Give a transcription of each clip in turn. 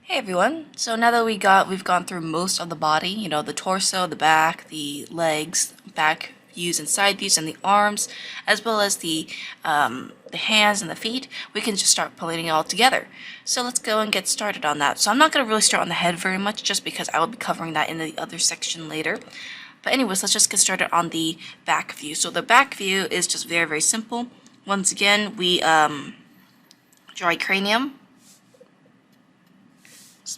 Hey everyone. So now that we've gone through most of the body, the torso, the back, the legs, back views and side views, and the arms, as well as the hands and the feet, we can just start pulling it all together. So let's go and get started on that. So I'm not going to really start on the head very much, just because I will be covering that in the other section later. But anyways, let's just get started on the back view. So the back view is just very, very simple. Once again, we draw a cranium.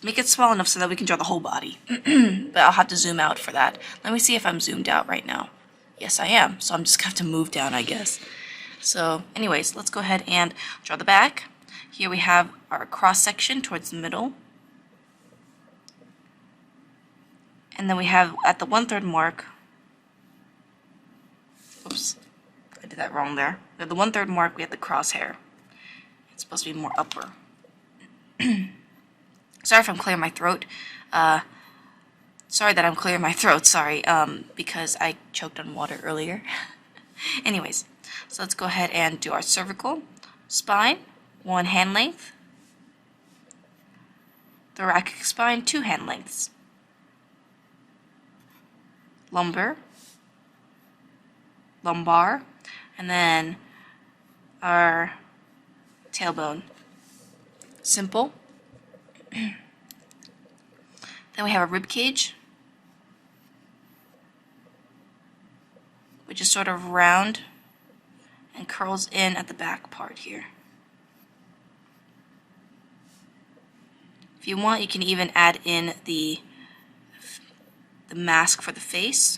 Make it small enough so that we can draw the whole body. But I'll have to zoom out for that. Let me see if I'm zoomed out right now. Yes, I am. So I'm just going to have to move down, I guess. So anyways, let's go ahead and draw the back. Here we have our cross section towards the middle. And then we have at the 1/3 mark. Oops, I did that wrong there. At the 1/3 mark, we have the crosshair. It's supposed to be more upper. Sorry if I'm clearing my throat. Sorry that I'm clearing my throat, sorry, because I choked on water earlier. Anyways, so let's go ahead and do our cervical, spine, 1 hand length, thoracic spine, 2 hand lengths, lumbar, and then our tailbone. Simple. Then we have a rib cage, which is sort of round and curls in at the back part here. If you want, you can even add in the mask for the face.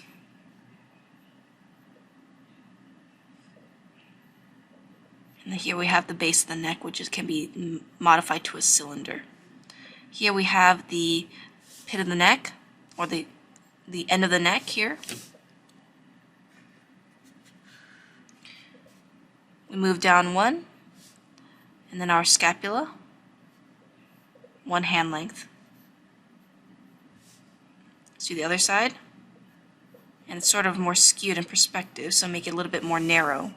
And then here we have the base of the neck, which can be modified to a cylinder. Here we have the pit of the neck, or the end of the neck here. We move down 1, and then our scapula, 1 hand length. Let's do the other side, and it's sort of more skewed in perspective, so make it a little bit more narrow.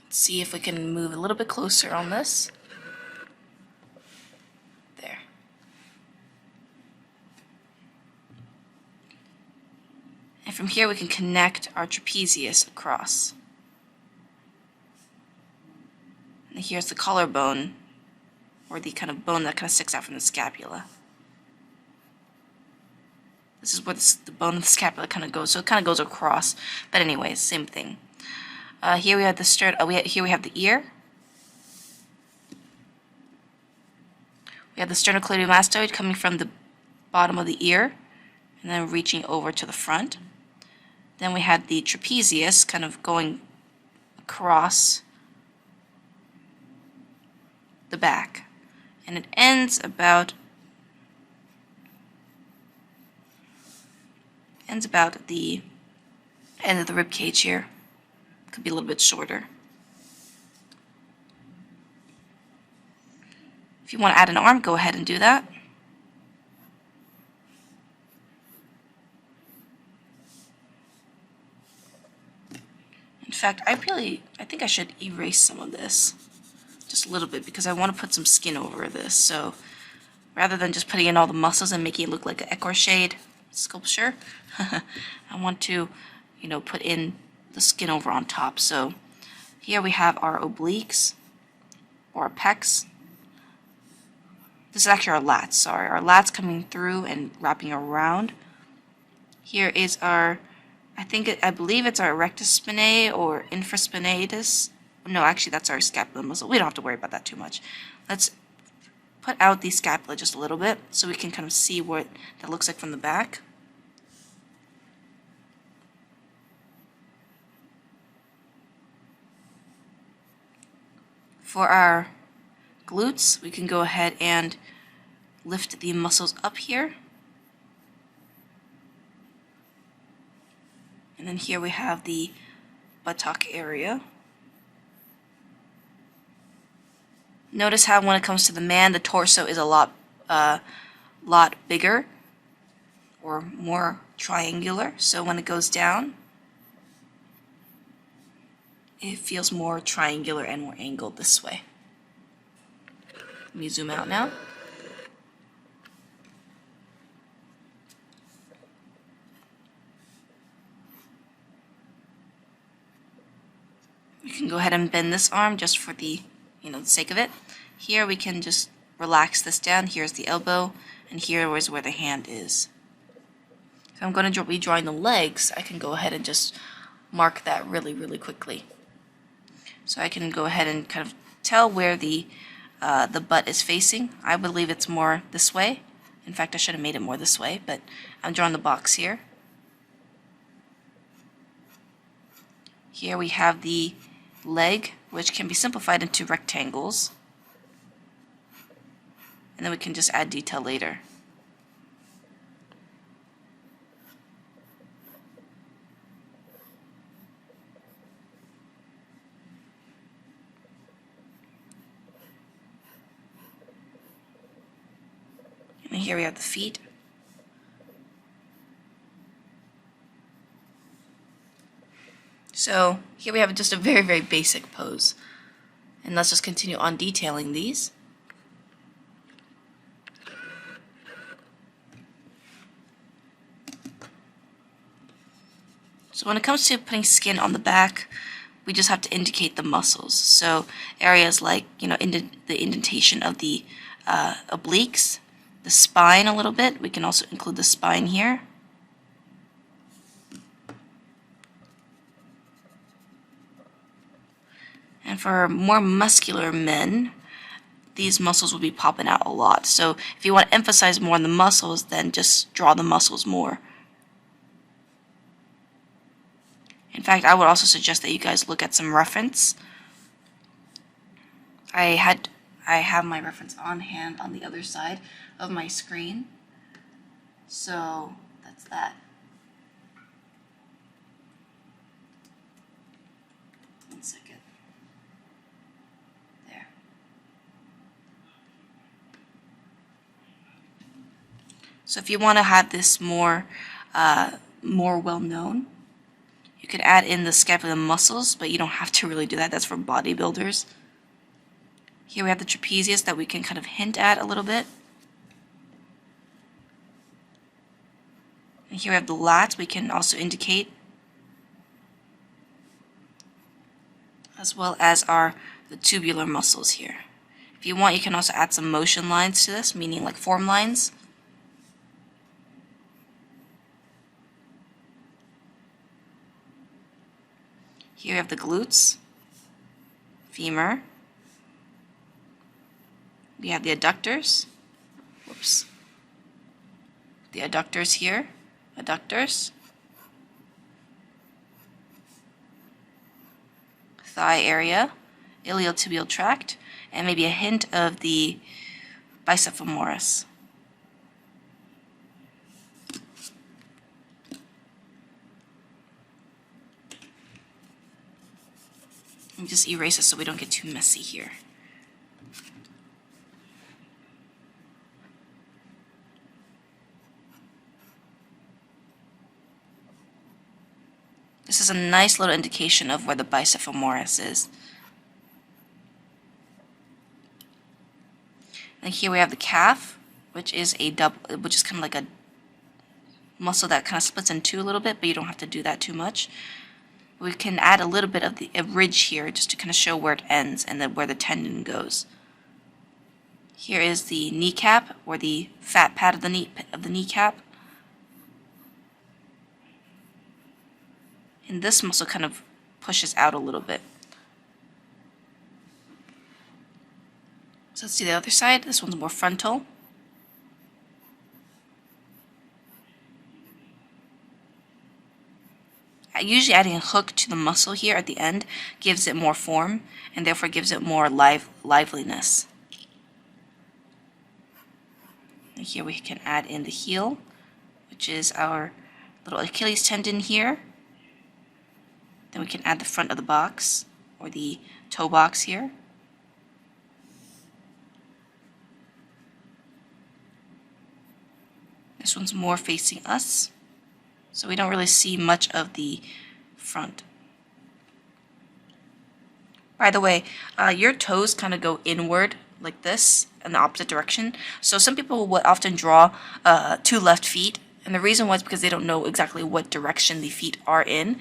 Let's see if we can move a little bit closer on this. There. And from here we can connect our trapezius across. And here's the collarbone, or the kind of bone that kind of sticks out from the scapula. This is where the bone of the scapula kind of goes, so it kind of goes across. But anyways, same thing. Here we have the here we have the ear. We have the sternocleidomastoid coming from the bottom of the ear and then reaching over to the front. Then we have the trapezius kind of going across the back, and it ends about the end of the rib cage here. Could be a little bit shorter. If you want to add an arm, go ahead and do that. In fact, I think I should erase some of this. Just a little bit, because I want to put some skin over this. So rather than just putting in all the muscles and making it look like an ecorshade sculpture, I want to, put in the skin over on top. So here we have our obliques, or our pecs. This is actually our lats, sorry. Our lats coming through and wrapping around. Here is our, I believe it's our rectus spinae or infraspinatus. No, actually that's our scapula muscle. We don't have to worry about that too much. Let's put out the scapula just a little bit so we can kind of see what that looks like from the back. For our glutes, we can go ahead and lift the muscles up here. And then here we have the buttock area. Notice how when it comes to the man, the torso is a lot bigger or more triangular. So when it goes down, it feels more triangular and more angled this way. Let me zoom out now. We can go ahead and bend this arm just for the, the sake of it. Here we can just relax this down. Here's the elbow, and here is where the hand is. If I'm going to be drawing the legs, I can go ahead and just mark that really, really quickly. So I can go ahead and kind of tell where the butt is facing. I believe it's more this way. In fact, I should have made it more this way, but I'm drawing the box here. Here we have the leg, which can be simplified into rectangles. And then we can just add detail later. And here we have the feet. So here we have just a very, very basic pose. And let's just continue on detailing these. So when it comes to putting skin on the back, we just have to indicate the muscles. So areas like, the indentation of the obliques, the spine a little bit. We can also include the spine here. And for more muscular men, these muscles will be popping out a lot. So if you want to emphasize more on the muscles, then just draw the muscles more. In fact, I would also suggest that you guys look at some reference. I have my reference on hand on the other side of my screen. So that's that. One second. There. So if you want to have this more well known, you could add in the scapular muscles, but you don't have to really do that. That's for bodybuilders. Here we have the trapezius that we can kind of hint at a little bit. And here we have the lats we can also indicate, as well as the tubular muscles here. If you want, you can also add some motion lines to this, meaning like form lines. Here we have the glutes, femur. We have the adductors. Whoops. The adductors here, adductors. Thigh area, iliotibial tract, and maybe a hint of the bicep femoris. Let me just erase it so we don't get too messy here. This is a nice little indication of where the bicep femoris is. And here we have the calf, which is kind of like a muscle that kind of splits in two a little bit, but you don't have to do that too much. We can add a little bit of a ridge here just to kind of show where it ends and then where the tendon goes. Here is the kneecap, or the fat pad of the kneecap. And this muscle kind of pushes out a little bit. So let's do the other side. This one's more frontal. Usually adding a hook to the muscle here at the end gives it more form and therefore gives it more liveliness. And here we can add in the heel, which is our little Achilles tendon here. Then we can add the front of the box, or the toe box here. This one's more facing us, so we don't really see much of the front. By the way, your toes kind of go inward like this in the opposite direction. So some people would often draw 2 left feet, and the reason why is because they don't know exactly what direction the feet are in.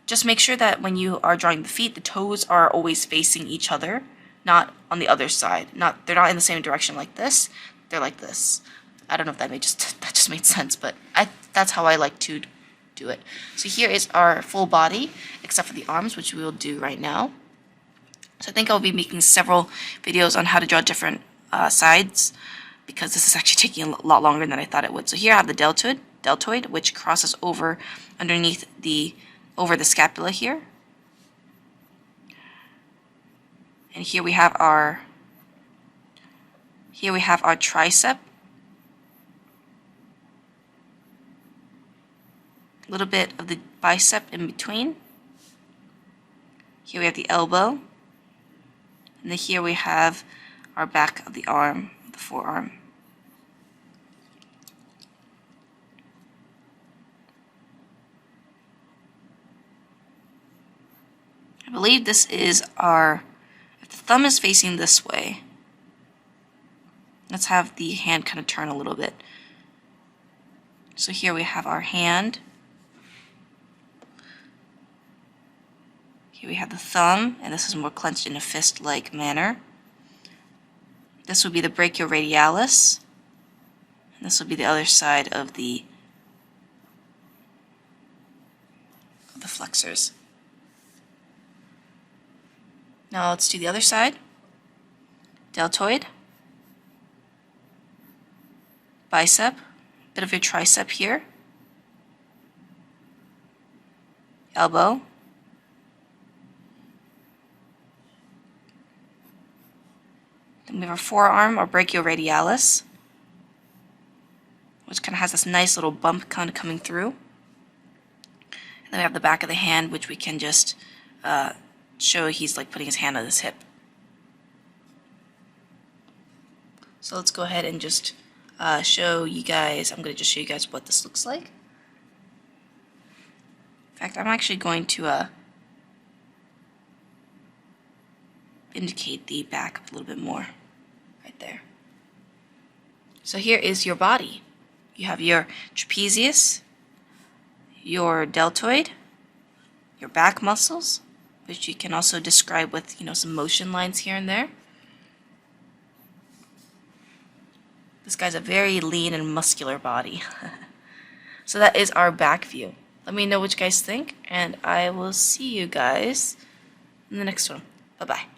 Just make sure that when you are drawing the feet, the toes are always facing each other, not on the other side. They're not in the same direction like this. They're like this. I don't know if that just made sense, but that's how I like to do it. So here is our full body, except for the arms, which we will do right now. So I think I'll be making several videos on how to draw different sides, because this is actually taking a lot longer than I thought it would. So here I have the deltoid, which crosses over underneath over the scapula here. And here we have our tricep. A little bit of the bicep in between. Here we have the elbow. And then here we have our back of the arm, the forearm. I believe this is if the thumb is facing this way, let's have the hand kind of turn a little bit. So here we have our hand. Here we have the thumb, and this is more clenched in a fist-like manner. This would be the brachioradialis, and this would be the other side of the flexors. Now let's do the other side. Deltoid, bicep, bit of your tricep here, elbow, then we have our forearm, or brachioradialis, which kind of has this nice little bump kind of coming through. And then we have the back of the hand, which we can just show he's like putting his hand on his hip. So let's go ahead and just show you guys, I'm going to just show you guys what this looks like. In fact, I'm actually going to indicate the back a little bit more right there. So here is your body. You have your trapezius, your deltoid, your back muscles, which you can also describe with, some motion lines here and there. This guy's a very lean and muscular body. So that is our back view. Let me know what you guys think, and I will see you guys in the next one. Bye-bye.